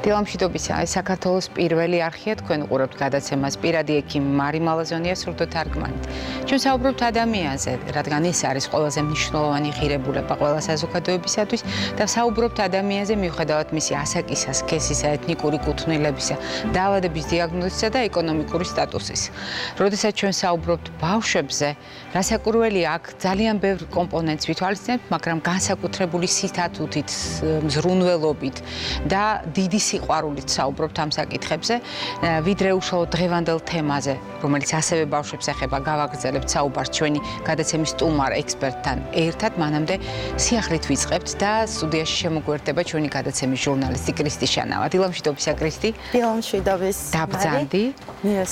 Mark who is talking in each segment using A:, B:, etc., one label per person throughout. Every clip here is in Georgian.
A: დილამშვიდობისა, ეს საქართველოს პირველი არხია, თქვენ უყურებთ გადაცემას პირადი ექიმი მარი მალაზონიას სრულთარგმანით. ჩვენ საუბრობთ ადამიანზე, რადგან ეს არის ყველაზე მნიშვნელოვანი ღირებულება ყველა საზოგადოებისათვის და საუბრობთ ადამიანზე მიუხედავად მისი ასაკისა, სქესისა, ეთნიკური კუთვნილებისა, დაავადების დიაგნოზისა და ეკონომიკური სტატუსის. როდესაც ჩვენ საუბრობთ ბავშვებზე, რასაკურველია აქ ძალიან ბევრ კომპონენტს ვითვალისწინებთ, მაგრამ განსაკუთრებული სითათუთით, მზრუნველობით და დიდი სიყვარულით საუბრობთ ამ საკითხებზე, ვიდრე უშუალოდ დღევანდელ თემაზე, რომელიც ასევე ბავშვებს ეხება, გავაგრძელებთ საუბარს ჩვენი გადაცემის სტუმარ ექსპერტთან ერთად, მანამდე სიახლით ვიწყებთ და სტუდიაში შემოგვერდება ჩვენი გადაცემის ჟურნალისტი კრისტი შანავა. დილამშვიდობისა კრისტი.
B: დილამშვიდობის.
A: დაბრძანდი.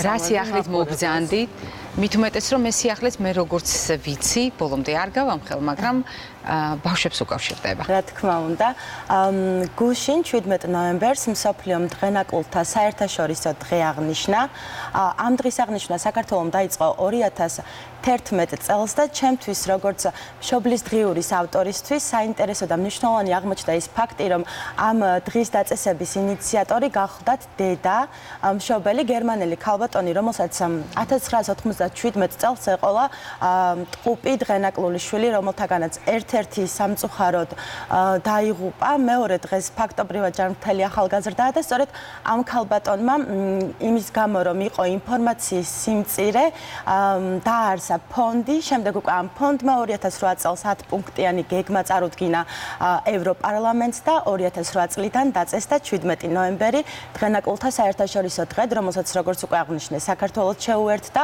A: რა სიახლით მობრძანდით? მით უმეტეს რომ ეს სიახლეც მე როგორც ვიცი, ბოლომდე არ გავამხელ, მაგრამ ბავშვებს უკავშირდება.
B: რა თქმა უნდა, გუშინ 17 ნოემბერს მსოფლიო დღენაკულთა საერთაშორისო დღე აღნიშნა. ამ დღის აღნიშვნა საქართველოს დაიწყო 2011 წელს და ჩემთვის როგორც მშობლის დღიურის ავტორისთვის საინტერესო და მნიშვნელოვანი აღმოჩნდა ის ფაქტი, რომ ამ დღის დაწესების ინიციატორი გახლდათ დედა, მშობელი გერმანელი ქალბატონი, რომელსაც 1997 წელს ეყოლა ტყუპი დღენაკლული შვილი, რომელთაგანაც ერთ-ერთი სამწუხაროდ დაიღუპა, მეორე დღეს ფაქტობრივად ჯანმრთელი ახალგაზრდაა და სწორედ ამ ქალბატონმა იმის გამო, რომ იყო ინფორმაციის სიმწირე, დააარსა ფონდი, შემდეგ უკვე ამ ფონდმა 2008 წელს 10 პუნქტიანი გეგმა წარუდგინა ევროპარლამენტს და 2008 წლიდან დაწესდა 17 ნოემბერი დღენაკულთა საერთაშორისო დღედ, რომელსაც როგორც უკვე აღნიშნე, საქართველოს შეუერთდა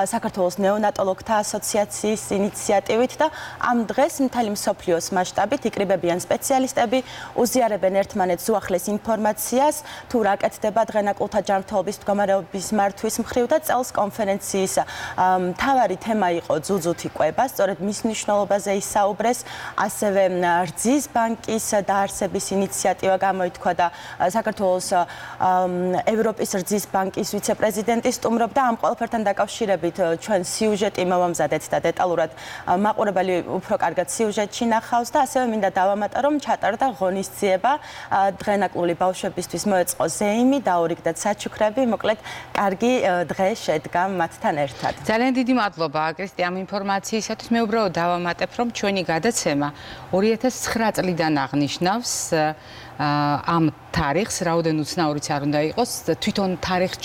B: საქართველოს ნეონატოლოგთა ასოციაციის ინიციატივით და ამ დღეს მთელი მსოფლიოს მასშტაბით იკრიბებიან სპეციალისტები, უზიარებენ ერთმანეთს უახლეს ინფორმაციას, თუ რა კეთდება დღენაკულთა ჯანმრთელობის მდგომარეობის მართვის მხრივ და წელს კონფერენციის მთავარი თემა იყო ძუძუთი კვება, სწორედ მის მნიშვნელობაზე ისაუბრეს, ასევე რძის ბანკის დაარსების ინიციატივა გამოითქვა და საქართველოს ევროპის რძის ბანკის ვიცე-პრეზიდენტი სტუმრობდა ამ ყველაფერთან დაკავშირებით ჩვენ სიუჟეტი მოვამზადეთ და დეტალურად მაყურებელი უფრო კარგად სიუჟეტში ნახავს და ასევე მინდა დავამატო, რომ ჩატარდა ღონისძიება დღენაკლული ბავშვებისთვის მოეწყო ზეიმი, დაურიგდათ საჩუქრები, მოკლედ კარგი დღე შედგა მათთან ერთად.
A: ძალიან დიდი მადლობა კრისტი ამ ინფორმაციისათვის. მე უბრალოდ დავამატებ, რომ ჩვენი გადაცემა 2009 წლიდან აღნიშნავს ამ თარიღს, რაოდენ უცნაურიც არ უნდა იყოს, თვითონ თარიღს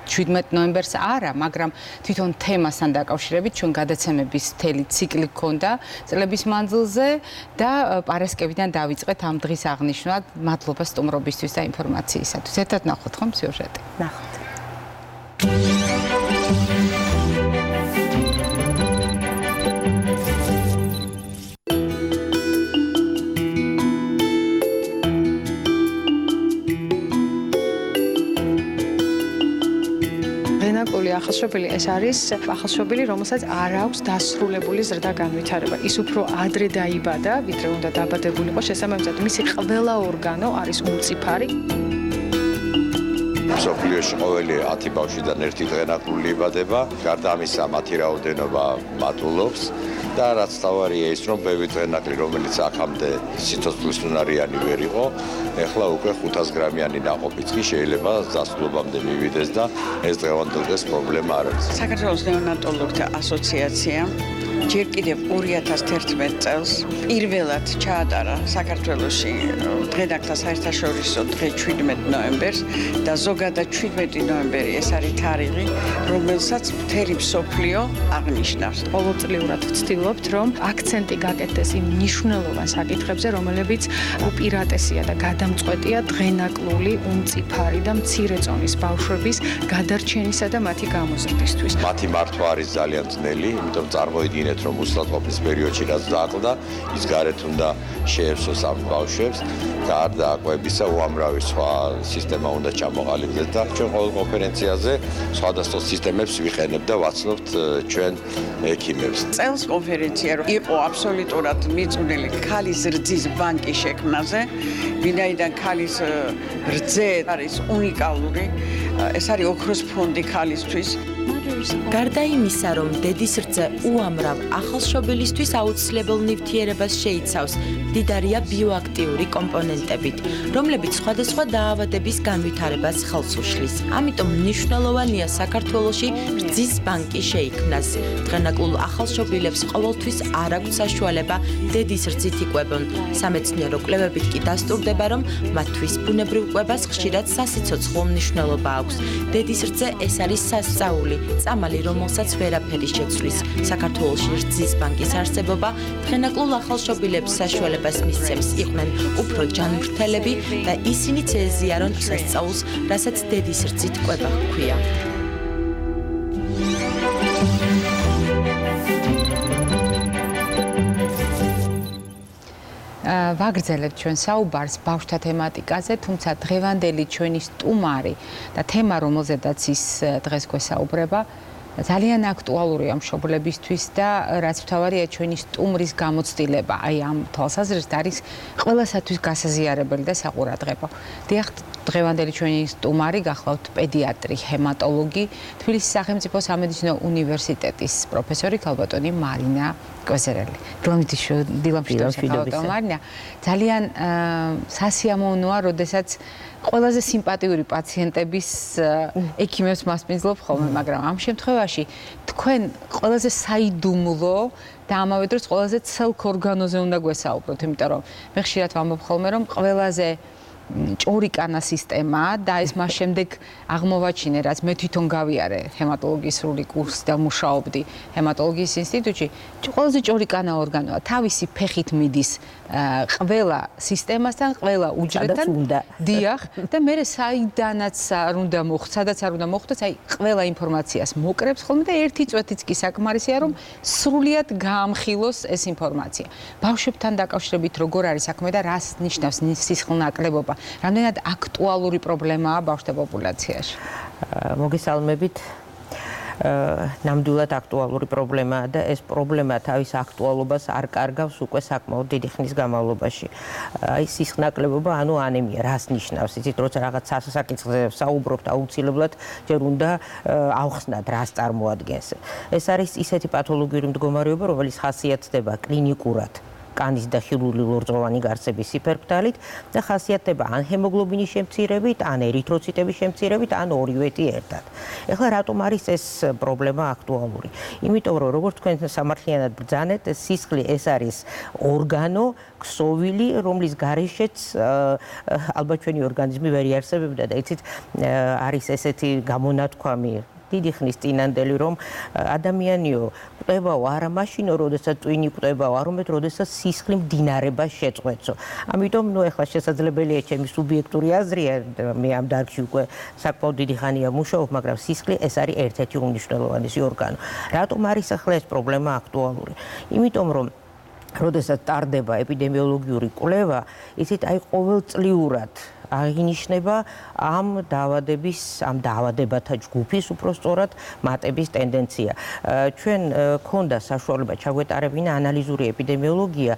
A: 17 ნოემბერს არა, მაგრამ თვითონ თემასთან დაკავშირებით ჩვენ გადაცემების მთელი ციკლი გქონდა წლების მანძილზე და პარასკევიდან დავიწყეთ ამ დღის აღნიშვნა. მადლობა სტუმრობისთვის და ინფორმაციისათვის. ერთად ნახოთ ხომ სიუჟეტი?
B: ნახოთ.
C: ახალშობილი ეს არის ახალშობილი, რომელსაც არ აქვს დასრულებული ზრდა განვითარება. ის უფრო ადრე დაიბადა, ვიდრე უნდა დაბადებულიყო, შესაბამისად მისი ყველა ორგანო არის უმწიფარი.
D: მსოფლიოში ყოველი 10 ბავშვიდან ერთი დღენაკლული იბადება, გარდა ამისა მათი რაოდენობა მატულობს და რაც თავარია ის, რომ ბევრი დღენაკლი, რომელიც აქამდე სიცოცხლის უნარიანი ვერ იყო, ეხლა უკვე 500 გრამიანი ნაყოფიც კი შეიძლება დასრულებამდე მივიდეს და ეს დღევანდელ დღეს პრობლემა არ არის.
E: საქართველოს ნეონატოლოგთა ასოციაცია ჯერ კიდევ 2011 წელს პირველად ჩაატარა საქართველოში დღენაკლთა საერთაშორისო დღე 17 ნოემბერს და ზოგადად 17 ნოემბერი ეს არის თარიღი, რომელსაც მთელი მსოფლიო აღნიშნავს.
C: ყოველწლიურად ვცდილობთ, რომ აქცენტი გაკეთდეს იმ მნიშვნელოვან საკითხებზე, რომლებიც უპირატესია და გადამწყვეტია დღენაკლული, უმწიფარი და მცირე წონის ბავშვების გადარჩენისა და მათი გამოზრდისთვის.
D: მათი მართვა არის ძალიან ძნელი, იმიტომ წარმოიდგინეთ, რომ უსწრაფობის პერიოდში რაც დააკლდა, ის გარეთ უნდა შეეცოს ამ ბავშვებს, გარდა კვებისა უამრავი სხვა სისტემა უნდა ჩამოყალიბდეს და ჩვენ ყოველ კონფერენციაზე სხვადასხვა სისტემებს ვიყენებ და ვაცნობთ ჩვენ ექიმებს.
E: წელს კონფერენცია იყო აბსოლუტურად მიწვნილი ქალის რძის ბანკის შექმნაზე, ვინაიდან ქალის რძე არის უნიკალური, ეს არის ოქროს ფონდი ქალისთვის.
F: Mother's
B: გარდა იმისა, რომ დედის რძე უამრავ ახალშობილისთვის აუცილებელ ნივთიერებას შეიცავს, მდიდარია ბიოაქტიური კომპონენტებით, რომლებიც სხვადასხვა დაავადების განვითარებას ხელს უშლის. ამიტომ მნიშვნელოვანია საქართველოში რძის ბანკი შეიქმნას. დღენაკულ ახალშობილებს ყოველთვის არ აქვს საშუალება დედის რძით იკვებონ. სამეცნიერო კვლევებით კი დასტურდება, რომ მათთვის ბუნებრივ კვებას ხშირად სასიცოცხლო მნიშვნელობა აქვს. დედის რძე ეს არის სასწაული, წამალი, რომელსაც ვერაფერი შეცვლის. საქართველოში რძის ბანკის არსებობა დღენაკლულ ახალშობილებს საშუალებას მისცემს იყვნენ უფრო ჯანმრთელები და ისინიც ეზიარონ სასწაულს, რასაც დედის რძით კვება ჰქვია.
A: ვაგრძელებთ ჩვენ საუბარს ბავშვთა თემატიკაზე, თუმცა დღევანდელი ჩვენი სტუმარი და თემა, რომელზედაც ის დღეს გვესაუბრება, ძალიან აქტუალურია მშობლებისთვის და რაც მთავარია ჩვენი სტუმრის გამოცდილება, აი ამ თვალსაზრისით არის ყველასათვის გასაზიარებელი და საყურადღებო. დიახ, დღევანდელი ჩვენი სტუმარი გახლავთ პედიატრი, ჰემატოლოგი, თბილისის სახელმწიფო სამედიცინო უნივერსიტეტის პროფესორი ქალბატონი მარინა კვეზერელი. დილამშვიდობთ მარინა. ძალიან სასიამოვნოა, როდესაც ყველაზე სიმპათიური პაციენტების ექიმებს მასპინძლობ ხოლმე, მაგრამ ამ შემთხვევაში თქვენ ყველაზე საიდუმლო და ამავე დროს ყველაზე ცელქ ორგანოზე უნდა გვესაუბროთ, იმიტომ რომ მე ხშირად ვამბობ ხოლმე, რომ ყველაზე ჭორიკანა სისტემა და ეს მას შემდეგ აღმოვაჩინე, რაც მე თვითონ გავიარე ჰემატოლოგიის სრული კურსი და მუშაობდი ჰემატოლოგიის ინსტიტუტში, ყველაზე ჭორიკანა ორგანოა, თავისი ფეხით მიდის ყველა სისტემასთან, ყველა უჯრედთან. დიახ, და მე საიდანაც არ უნდა მოხვდეთ, სადაც არ უნდა მოხვდეთ, აი ყველა ინფორმაციას მოკრებს ხოლმე და ერთი წვეთიც კი საკმარისია, რომ სრულიად გაამხილოს ეს ინფორმაცია. ბავშვებთან დაკავშირებით როგორ არის საქმე და რას ნიშნავს სისხლნაკლებობა? რამდენად აქტუალური პრობლემაა ბავშვთა პოპულაციაში?
F: მოგესალმებით. ნამდვილად აქტუალური პრობლემაა და ეს პრობლემა თავის აქტუალობას არ კარგავს უკვე საკმაოდ დიდი ხნის განმავლობაში. აი სისხლნაკლებობა, ანუ ანემია, რას ნიშნავს? იცით, როცა რაღაც სასაკითხზე საუბრობთ, აუცილებლად ჯერ უნდა ავხსნათ, რას წარმოადგენს. ეს არის ისეთი პათოლოგიური მდგომარეობა, რომელიც ხასიათდება კლინიკურად კანის და ხილული ლორწოვანი გარსების ჰიპერფთალით და ხასიათდება ან ჰემოგლობინის შემცირებით, ან ერითროციტების შემცირებით, ან ორივეთი ერთად. ეხლა რატომ არის ეს პრობლემა აქტუალური? იმიტომ რომ როგორც თქვენ სამართლიანად ბრძანეთ, სისხლი ეს არის ორგანო, ქსოვილი, რომლის გარეშეც ალბათ ჩვენი ორგანიზმი ვერ იარსებებდა და იცით, არის ესეთი გამონათქვამი დიდი ხნის წინანდელი, რომ ადამიანიო კვდებაო არა მაშინო, როდესაც ტვინი კვდებაო, არამედ როდესაც სისხლი მდინარებას შეწყვეტსო. ამიტომ ეხლა შესაძლებელია ჩემი სუბიექტური აზრია, მე ამ დარგში უკვე საკმაოდ დიდი ხანია მუშაობ, მაგრამ სისხლი ეს არის ერთ-ერთი უმნიშვნელოვანესი ორგანო. რატომ არის ახლა ეს პრობლემა აქტუალური? იმიტომ რომ როდესაც ტარდება ეპიდემიოლოგიური კვლევა, იცით, აი ყოველწლიურად აღინიშნება ამ დაავადებათა ჯგუფის უფრო სწორად მატების ტენდენცია. ჩვენ ქონდა საშუალება ჩაგვეტარებინა ანალიზური ეპიდემიოლოგია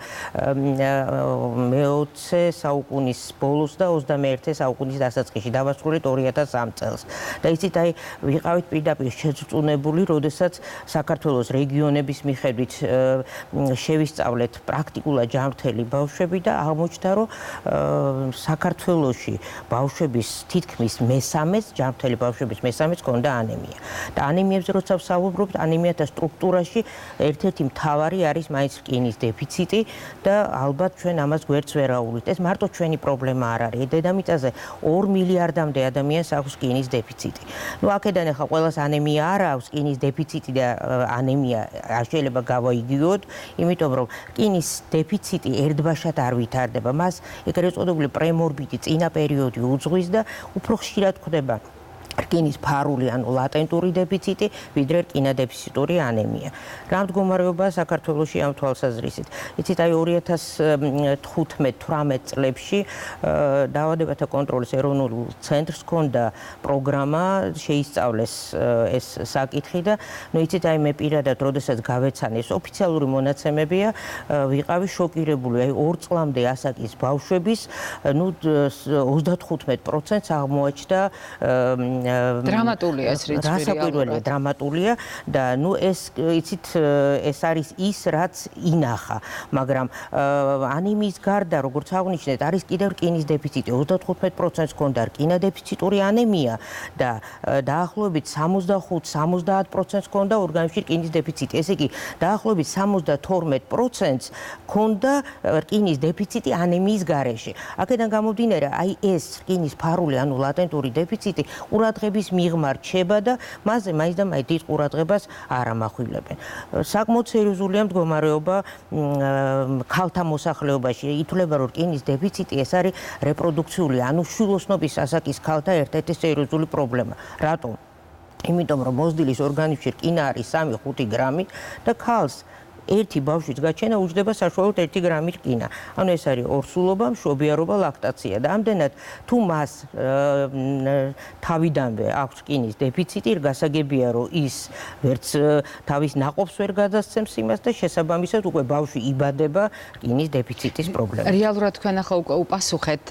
F: მე-20 საუკუნის ბოლოს და 21 საუკუნის დასაწყისში, დავასრულეთ 2003 წელს. და იცით, აი ვიყავით პირდაპირ შეწწუნებული, როდესაც საქართველოს რეგიონების მიხედვით შევისწავლეთ პრაქტიკულად ჯანმრთელი ბავშვები და აღმოჩნდა, რომ საქართველოში ბავშვების თითქმის მესამეს, ჯანმრთელი ბავშვების მესამეს ჰქონდა ანემია. და ანემიებზე როცა ვსაუბრობთ, ანემიათა სტრუქტურაში ერთ-ერთი მთავარი არის მაინც რკინის დეფიციტი და ალბათ ჩვენ ამას გვერდს ვერ აუვლით. ეს მარტო ჩვენი პრობლემა არ არის. დედამიწაზე 2 მილიარდამდე ადამიანს აქვს რკინის დეფიციტი. ნუ აქედან ახლა ყველას ანემია არ აქვს, რკინის დეფიციტი და ანემია არ შეიძლება გავაიგივოთ, იმიტომ რომ რკინის დეფიციტი ერთბაშად არ ვითარდება. მას ეგრეთ წოდებული პრემორბიდი წინა პერიოდი უძღვის და უფრო ხშირად ხდება რკინის ფარული, ანუ ლატენტური დეფიციტი, ვიდრე რკინადეფიციტური ანემია. რა მდგომარეობაა საქართველოში ამ თვალსაზრისით? იცით, აი 2015-18 წლებში დაავადებათა კონტროლის ეროვნულ ცენტრს ჰქონდა პროგრამა, შეისწავლეს ეს საკითხი და ნუ იცით, აი მე პირადად, როდესაც გავეცანი, ეს ოფიციალური მონაცემებია, ვიყავი შოკირებული, აი 2 წლამდე ასაკის ბავშვების, ნუ 35%-ს აღმოაჩნდა
A: დრამატულია ეს რიცხვი.
F: რასაკვირველია დრამატულია და ნუ ეს იცით ეს არის ის რაც ინახა, მაგრამ ანემიის გარდა როგორც აღნიშნეთ არის კიდევ რკინის დეფიციტი 35%-ს ჰქონდა რკინა დეფიციტური ანემია და დაახლოებით 65-70%-ს ჰქონდა ორგანიზმში რკინის დეფიციტი. ესე იგი დაახლოებით 72%-ს ჰქონდა რკინის დეფიციტი ანემიის გარეშე. აქედან გამომდინარე, აი ეს რკინის ფარული, ანუ ლატენტური დეფიციტი ყურადღების მიღმა რჩება და მასზე მაინც და მაინც დიდ ყურადღებას არ ამახვილებენ. საკმაოდ სერიოზულია მდგომარეობა ქალთა მოსახლეობაში. ითვლება, რომ რკინის დეფიციტი ეს არის რეპროდუქციული, ანუ შვილოსნობის ასაკის ქალთა ერთ-ერთი სერიოზული პრობლემა. რატომ? იმიტომ რომ მოზრდილის ორგანიზმში რკინა არის 3-5 გრამი და ქალს ერთი ბავშვის გაჩენა უჯდება საშუალოდ 1 გრამი რკინა. ანუ ეს არის ორსულობა, მშობიარობა, ლაქტაცია და ამდენად თუ მას თავიდანვე აქვს რკინის დეფიციტი, გასაგებია რომ ის ვერც თავის ნაყოფს ვერ გადასცემს იმას და შესაბამისად უკვე ბავშვი იბადება რკინის დეფიციტის პრობლემით.
A: რეალურად თქვენ ახლა უკვე უპასუხეთ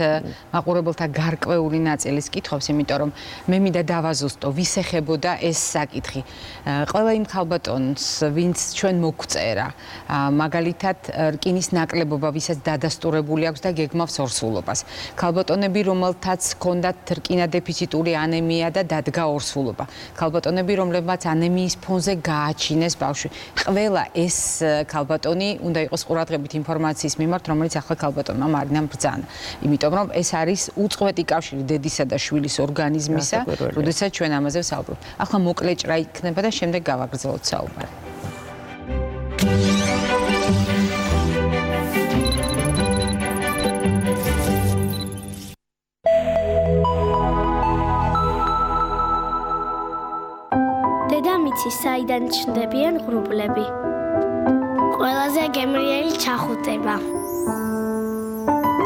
A: მაყურებელთა გარკვეული ნაწილის კითხვებს, იმიტომ რომ მე მინდა დავაზუსტო, ვის ეხებოდა ეს საკითხი. ყველა იმ ქალბატონს, ვინც ჩვენ მოგწერა მაგალითად რკინის ნაკლებობა, ვისაც დადასტურებული აქვს და გეგმავს ორსულობას. ქალბატონები, რომელთაც ჰქონდათ რკინა დეფიციტური ანემია და დადგა ორსულობა. ქალბატონები, რომლებმაც ანემიის ფონზე გააჩინეს ბავშვი. ყველა ეს ქალბატონი უნდა იყოს ყურადღებით ინფორმაციის მიმართ, რომელიც ახლა ქალბატონმა მარინამ ბრძანა. იმიტომ რომ ეს არის უწყვეტი კავშირი დედისა და შვილის ორგანიზმისა, როდესაც ჩვენ ამაზე ვსაუბრობთ. ახლა მოკლეჭრა იქნება და შემდეგ გავაგრძელოთ საუბარი.
G: დედამიწის საიდან ჩნდებიან ღრუბლები? ყველაზე გემრიელი ჩახუტება.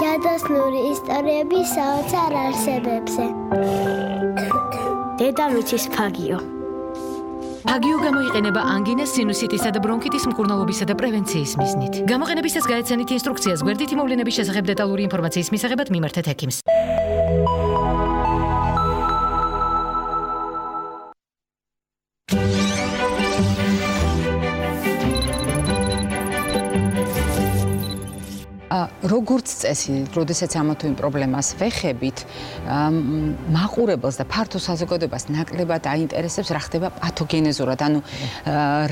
G: ჯადოსნური ისტორიები საოცარ არსებებზე. დედამიწის ფაგიო.
H: ფაგიო გამოიყენება ანგინას, სინუსიტისა და ბრონქიტის მკურნალობისა და პრევენციის მიზნით. გამოყენებისას გაეცანით ინსტრუქციას გვერდითი მოვლენების შესახებ დეტალური ინფორმაციის მისაღებად მიმართეთ ექიმს.
A: როგორც წესი, როდესაც ამა თუ იმ პრობლემას ვეხებით, მაყურებელს და ფართო საზოგადოებას ნაკლებად აინტერესებს რა ხდება პათოგენეზურად, ანუ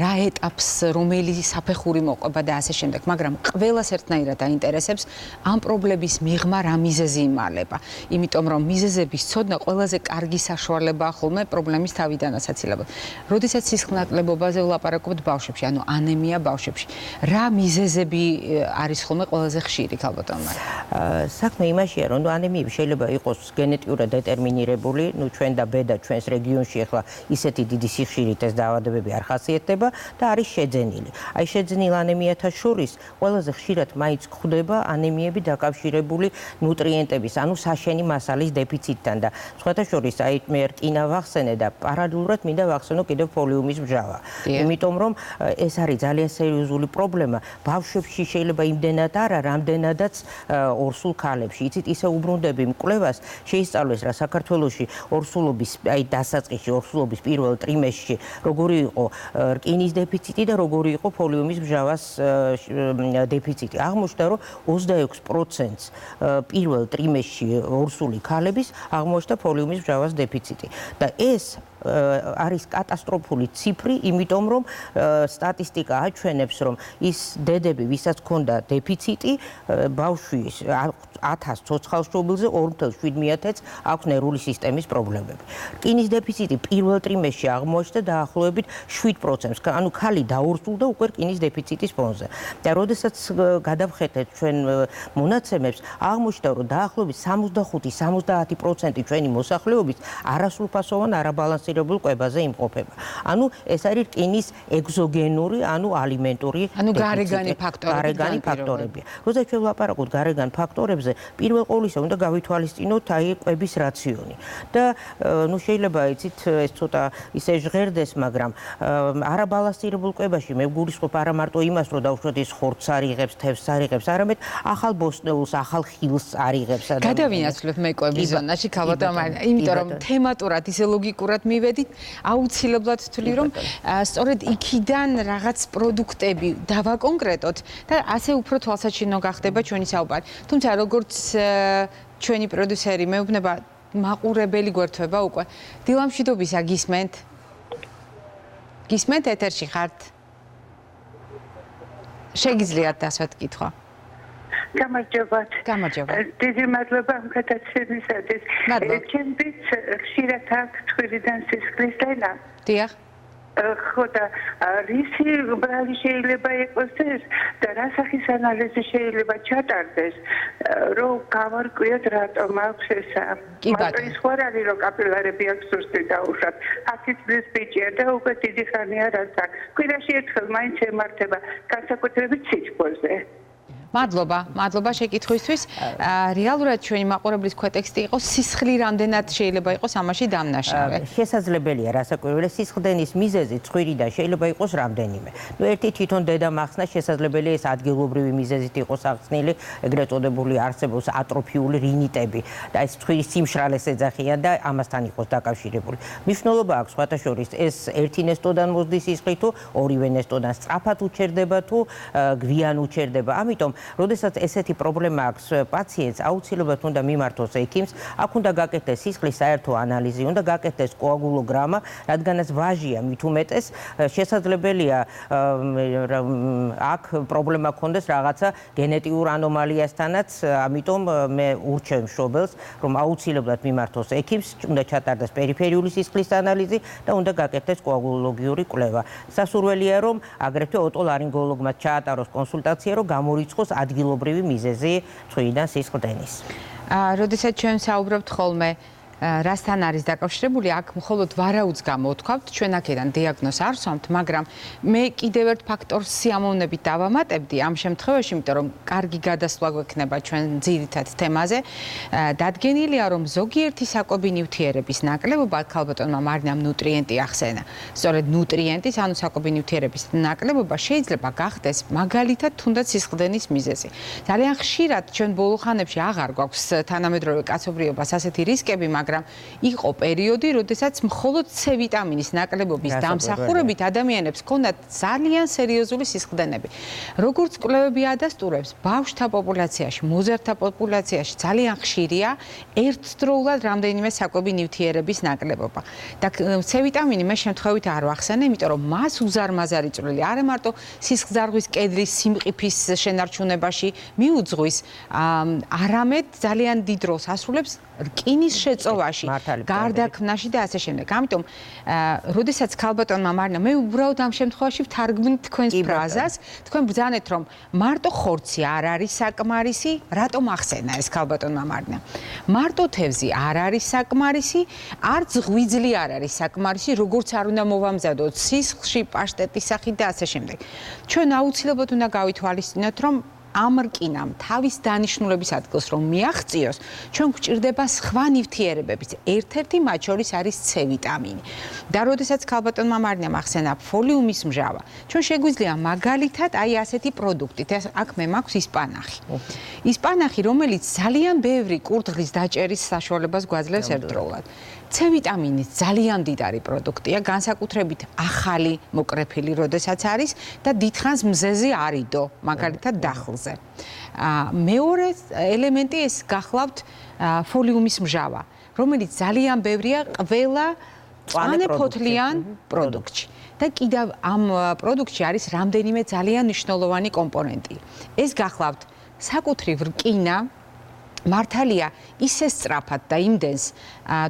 A: რა ეტაპს, რომელი საფეხური მოყვება და ასე შემდეგ, მაგრამ ყველას ერთნაირად აინტერესებს ამ პრობლემის მიღმა რა მიზეზი იმალება. იმიტომ რომ მიზეზების ცოდნა ყველაზე კარგი საშუალებაა ხოლმე პრობლემის თავიდან ასაცილებლად. როდესაც სისხლნაკლებობაზე ვლაპარაკობთ ბავშვებში, ანუ ანემია ბავშვებში, რა მიზეზები არის ხოლმე ყველაზე ხშირი?
F: საქმე იმაშია, რომ ანემიები შეიძლება იყოს გენეტიურად დეტერმინირებული, ჩვენ და ბედა ჩვენს რეგიონში ახლა ისეთი დიდი სიხშირით ეს დაავადებები არ ხასიათდება და არის შეძენილი. აი შეძენილ ანემიათა შორის ყველაზე ხშირად მაინც გვხვდება ანემიები დაკავშირებული ნუტრიენტების, ანუ საშენი მასალის დეფიციტთან და სხვათა შორის აი მე რკინა ვახსენე და პარალელურად მინდა ვახსენო კიდევ ფოლიუმის მჟავა. იმიტომ რომ ეს არის ძალიან სერიოზული პრობლემა. ბავშვებში შეიძლება იმდენად არა, რამდენადაც ორსულ ქალებში. იცით, ისე უბრუნდები მკვლევას, შეისწავლეს რა საქართველოში ორსულობის, აი დასაწყისში ორსულობის პირველ ტრიმესტრში როგორი იყო რკინის დეფიციტი და როგორი იყო ფოლიუმის მჟავას დეფიციტი. აღმოჩნდა, რომ 26%-ს პირველ ტრიმესტრში ორსული ქალების აღმოჩნდა ფოლიუმის მჟავას დეფიციტი. და ეს არის კატასტროფული ციფრი, იმიტომ რომ სტატისტიკა აჩვენებს, რომ ის დედები, ვისაც ჰქონდა დეფიციტი, ბავშვის 1000 ცოცხალშობილზე 2.7%-ს აქვს ნერვული სისტემის პრობლემები. რკინის დეფიციტი პირველ ტრიმესტრში აღმოჩნდა დაახლოებით 7%-ს, ანუ ქალი დაორსულდა უკვე რკინის დეფიციტის ფონზე. და როდესაც გადავხედეთ ჩვენ მონაცემებს, აღმოჩნდა, რომ დაახლოებით 65-70% ჩვენი მოსახლეობის არასრულფასოვან არაბალანსირებულ არაბალანსირებულ კვებაზე იმყოფება. ანუ ეს არის რკინის ეგზოგენური, ანუ ალიმენტური,
A: გარეგანი ფაქტორები.
F: როცა ჩვენ ვლაპარაკობთ გარეგან ფაქტორებზე, პირველ ყოვლისა უნდა გავითვალისწინოთ აი კვების რაციონი. და შეიძლება იცით ეს ცოტა ისე ჟღერდეს, მაგრამ არაბალანსირებულ კვებაში მე ვგულისხმობ არა მარტო იმას, რომ დავუშვათ ის ხორცს არ იღებს, თევზს არ იღებს, არამედ ახალ ბოსტნეულს, ახალ ხილს არ იღებს.
A: გადავინაცვლებ მე კვების ზონაში, ქალბატონ მარინა, იმიტომ რომ თემატურად ისე ლოგიკურად მივედით, აუცილებლად ვთვლი, რომ სწორედ იქიდან რაღაც პროდუქტები დავაკონკრეტოთ და ასე უფრო თვალსაჩინო გახდება ჩვენი საუბარი. თუმცა როგორც ჩვენი პროდიუსერი მეუბნება მაყურებელი გვერდება უკვე. დილამშვიდობისა გისმენთ? გისმენთ ეთერში ხართ? შეგიძლიათ დასვათ კითხვა.
I: გამარჯობათ. დიდი მადლობა ამ გადაცემისათვის. ჩემთვის ხშირად აქვს თხრიდან სისხლის დენა.
A: დიახ.
I: ხო და რისი ბრალი შეიძლება იყოს ეს და რა სახის ანალიზი შეიძლება ჩატარდეს, რომ გავარკვიოთ რატომ აქვს ესა. მარტო ის ხარ არის, რომ კაპილარები აქვს სუსტი დაუშვათ. 10 წლის ბიჭია და უკვე დიდი ხანია რაც აქვს. კვირაში ერთხელ მაინც ემართება, განსაკუთრებით სიჩქველზე.
A: მადლობა შეკითხვისთვის. რეალურად ჩვენი მაყურებლის ქვეტექსტი იყო სისხლი რამდენად შეიძლება იყოს ამაში დამნაშავე.
F: შესაძლებელია რასაკვირველია სისხლდენის მიზეზი ცხვირიდან შეიძლება იყოს რამდენიმე. ერთი თვითონ დედა მახსნა შესაძლებელია ეს ადგილობრივი მიზეზით იყოს აღწნილი, ეგრეთ წოდებული არსებობს ატროფიული რინიტები და ეს ცხვირის სიმშრალეს ეძახიან და ამასთან იყოს დაკავშირებული. მნიშვნელობა აქვს სხვათაშორის ეს ერთი ნესტოდან მოსდის სისხლი თუ ორივე ნესტოდან სწრაფად უჩერდება თუ გვიან უჩერდება. ამიტომ როდესაც ესეთი პრობლემა აქვს პაციენტს, აუცილებლად უნდა მიმართოს ექიმს, აქ უნდა გაკეთდეს სისხლის საერთო ანალიზი, უნდა გაკეთდეს კოაგულოგრამა, რადგანაც ვაჟია მით უმეტეს, შესაძლებელია აქ პრობლემა ქონდეს რაღაცა გენეტიურ ანომალიასთანაც, ამიტომ მე ურჩევ მშობელს, რომ აუცილებლად მიმართოს ექიმს, უნდა ჩატარდეს პერიფერიული სისხლის ანალიზი და უნდა გაკეთდეს კოაგულოლოგიური კვლევა. სასურველია, რომ აგრეთვე ოტოლარინგოლოგმა ჩაატაროს კონსულტაცია, რომ გამორიცხოს ადგილობრივი მიზეზი ცხვირიდან სისხლდენის.
A: როდესაც ჩვენ საუბრობთ ხოლმე რასთან არის დაკავშირებული, აქ მხოლოდ ვარაუდს გამოვთქვათ, ჩვენ აქედან დიაგნოზს არ ვსვამთ, მაგრამ მე კიდევ ერთ ფაქტორს სიამოვნებით დავამატებდი ამ შემთხვევაში, იმიტომ რომ კარგი გადასვლა გვექნება ჩვენ ძირითად თემაზე. დადგენილია, რომ ზოგიერთი საკვები ნივთიერების ნაკლებობა, ქალბატონმა მარინამ ნუტრიენტი ახსენა. სწორედ ნუტრიენტის, ანუ საკვები ნივთიერების ნაკლებობა შეიძლება გახდეს მაგალითად თუნდაც სისხლდენის მიზეზი. ძალიან ხშირად ჩვენ ბოლო ხანებში აღარ გვაქვს თანამედროვე კაცობრიობას ასეთი რისკები, მაგრამ იყო პერიოდი, როდესაც მხოლოდ C ვიტამინის ნაკლებობის დამსახურებით ადამიანებს ჰქონდათ ძალიან სერიოზული სისხლდენები. როგორც კვლევები ადასტურებს, ბავშვთა პოპულაციაში, მოზარდთა პოპულაციაში ძალიან ხშირია ერთდროულად რამდენიმე საკვები ნივთიერების ნაკლებობა. და C ვიტამინი მე შემთხვევით არ ვახსენე, იმიტომ რომ მას უზარმაზარი წვლილი არა მარტო სისხლძარღვის კედრის სიმყიფის შენარჩუნებაში მიუძღვის, არამედ ძალიან დიდ როლს ასრულებს რკინის შეწოვაში, გარდაქმნაში და ასე შემდეგ. ამიტომ, როდესაც ქალბატონმა მარინა, მე უბრალოდ ამ შემთხვევაში ვთარგმნით თქვენს ფრაზას, თქვენ ბრძანეთ, რომ მარტო ხორცი არ არის საკმარისი, რატომ ახსენა ეს ქალბატონმა მარინა? მარტო თევზი არ არის საკმარისი, არც ღვიძლი არ არის საკმარისი, როგორც არ უნდა მოვამზადოთ სისხლში, პაშტეტის სახით და ასე შემდეგ. ჩვენ აუცილებლად უნდა გავითვალისწინოთ, რომ ამ რკინამ თავის დანიშნულების ადგილს რომ მიაღწიოს, ჩვენ გვჭირდება სხვა ნივთიერებებიც. ერთ-ერთი მათ შორის არის C ვიტამინი. და როდესაც ქალბატონმა მარინამ ახსენა ფოლიუმის მჟავა, ჩვენ შეგვიძლია მაგალითად აი ასეთი პროდუქტით, აქ მე მაქვს ისპანახი. ისპანახი, რომელიც ძალიან ბევრი კურდღლის დაჭერის საშუალებას გვაძლევს ერთდროულად. C ვიტამინის ძალიან დიდარი პროდუქტია, განსაკუთრებით ახალი მოკრეფილი, როდესაც არის და დიდხანს მზეზე არიდო, მაგალითად დახლზე. მეორე ელემენტი ეს გახლავთ ფოლიუმის მჟავა, რომელიც ძალიან ბევრია ყველა მწვანე-ფოთლიან პროდუქტში. და კიდევ ამ პროდუქტში არის რამდენიმე ძალიან მნიშვნელოვანი კომპონენტი. ეს გახლავთ საკუთრივ რკინა, მართალია ისე სწრაფად და იმდენს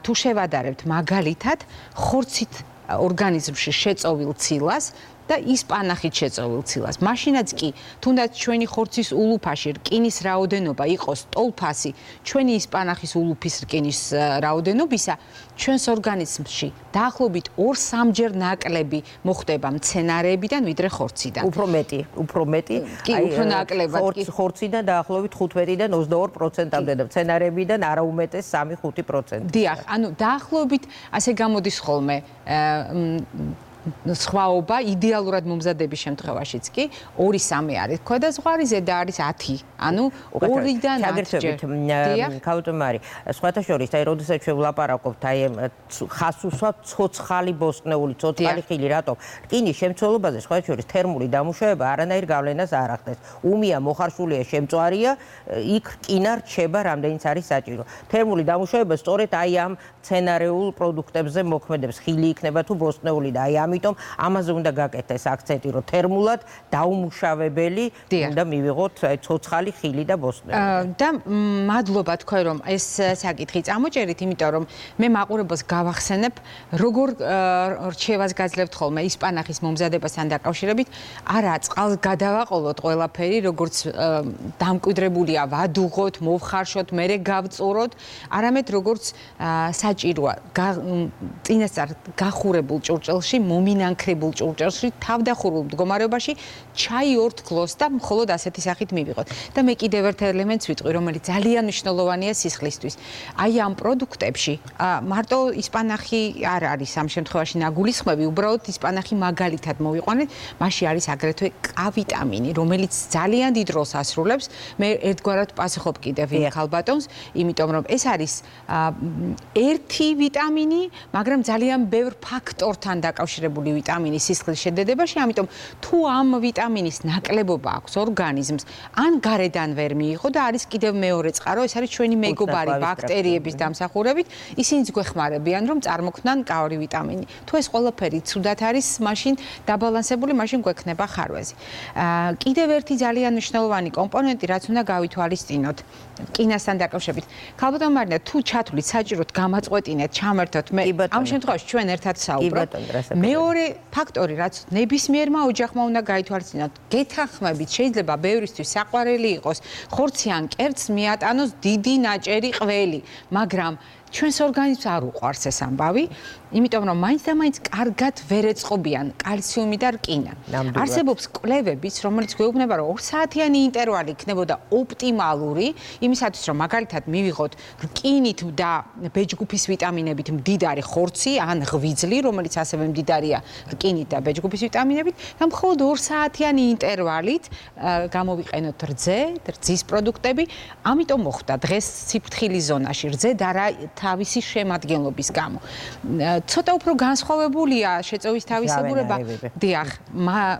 A: თუ შევადარებთ მაგალითად ხორცით ორგანიზმში შეწოვილ ცილას და ისპანახით შეწოვილ ცილას. მაშინაც კი, თუნდაც ჩვენი ხორცის ულუფაში რკინის რაოდენობა იყოს ტოლფასი, ჩვენი ისპანახის ულუფის რკინის რაოდენობისა, ჩვენს ორგანიზმში დაახლოებით 2-3-ჯერ ნაკლები მოხდება მცენარეებიდან, ვიდრე ხორციდან.
F: უფრო მეტი.
A: კი, უფრო ნაკლებად.
F: ხორციდან დაახლოებით 15-დან 22%-მდე და მცენარეებიდან არაუმეტეს 3-5%.
A: დიახ, ანუ დაახლოებით ასე გამოდის ხოლმე სხვაობა იდეალურად მომზადების შემთხვევაშიც კი 2-3 არის. ქვედა ზღვარი ზედა არის 10. ანუ 2-დან 10-ჯერ.
F: ქაუტომარი, სხვათა შორის, აი, როდესაც ჩვენ ვლაპარაკობთ, აი, ხას უსვამთ ცოცხალი ბოსტნეული, ცოცხალი ხილი, რატომ? რკინის შემცველობაზე სხვათა შორის თერმული დამუშავება არანაირ გავლენას არ ახდენს. უმია, მოხარშულია, შემწვარია, იქ რკინა რჩება, რამდენიც არის საჭირო. თერმული დამუშავება სწორედ აი ამ მცენარეულ პროდუქტებზე მოქმედებს, ხილი იქნება თუ ბოსტნეული და აი ამიტომ ამაზე უნდა გაკეთდეს აქცენტი, რომ თერმულად დაუმუშავებელი უნდა მივიღოთ ცოცხალი ხილი და ბოსტნეული.
A: და მადლობა თქვენ რომ ეს საკითხი წამოჭერით, იმიტომ რომ მე მაყურებელს გავახსენებ, როგორ რჩევას გაძლევთ ხოლმე ისპანახის მომზადებასთან დაკავშირებით, არა წყალს გადავაყოლოთ ყველაფერი, როგორც დამკვიდრებულია, ვადუღოთ, მოვხარშოთ, მერე გავწუროთ, არამედ როგორც საჭიროა წინასწარ გახურებულ ჭურჭელში, მომინანქრებულ ჭურჭელში, თავდახურულ მდგომარეობაში ჩაი 2 თქლოს და მხოლოდ ასეთი სახით მივიღოთ. და მე კიდევ ერთ ელემენტს ვიტყვი, რომელიც ძალიან მნიშვნელოვანია სისხლისთვის. აი ამ პროდუქტებში მარტო ისპანახი არ არის ამ შემთხვევაში ნაგულისხმები, უბრალოდ ისპანახი მაგალითად მოვიყვანეთ, მასში არის agretve K ვიტამინი, რომელიც ძალიან დიდ როლს ასრულებს. მე ერთგვარად პასუხობ კიდევ იმ ხალბატონს, იმიტომ რომ ეს არის ერთი ვიტამინი, მაგრამ ძალიან ბევრ ფაქტორთან დაკავშირებული ვიტამინი სისხლის შედედებაში, ამიტომ თუ ამ ვიტამინის ნაკლებობა აქვს ორგანიზმს, ან გარედან ვერ მიიღო და არის კიდევ მეორე წყარო, ეს არის ჩვენი მეგობარი ბაქტერიების დამსახურებით, ისინიც გვეხმარებიან, რომ წარმოქმნან K ვიტამინი. თუ ეს ყველაფერი ცუდად არის, მაშინ დაბალანსებული, მაშინ გვექნება ხარვეზი. კიდევ ერთი ძალიან მნიშვნელოვანი კომპონენტი, რაც უნდა გავითვალისწინოთ რკინასთან დაკავშირებით. ქალბატონ მარინა, თუ ჩათვლით საჭიროდ გამაწყვეტინეთ, ჩამერთოთ, მე ამ შემთხვევაში ჩვენ ერთად საუბრობთ. მეორე ფაქტორი, რაც ნებისმიერმა ოჯახმა უნდა გაითვალისწინოთ, გეთანხმებით, შეიძლება ბევრისთვის საყვარელი იყოს, ხორცი ან კერძს მიატანოს დიდი ნაჭერი ყველი, მაგრამ ჩვენს ორგანიზმს არ უყვარს ეს ამბავი, იმიტომ რომ მაინც და მაინც კარგად ვერ ეწყობიან კალციუმი და რკინა. არსებობს კვლევებიც, რომელიც გვეუბნება, რომ 2 საათიანი ინტერვალი იქნებოდა ოპტიმალური, იმისათვის, რომ მაგალითად მივიღოთ რკინით და ბეჯგუფის ვიტამინებით მდიდარი ხორცი ან ღვიძლი, რომელიც ასევე მდიდარია რკინით და ბეჯგუფის ვიტამინებით, და მხოლოდ 2 საათიანი ინტერვალით გამოვიყენოთ რძის პროდუქტები, ამიტომ მოხდა დღეს სიფრთხილის ზონაში რძე და რა თავისი შემადგენლობის გამო. ცოტა უფრო განსხვავებულია შეწოვის თავისებურება. დიახ,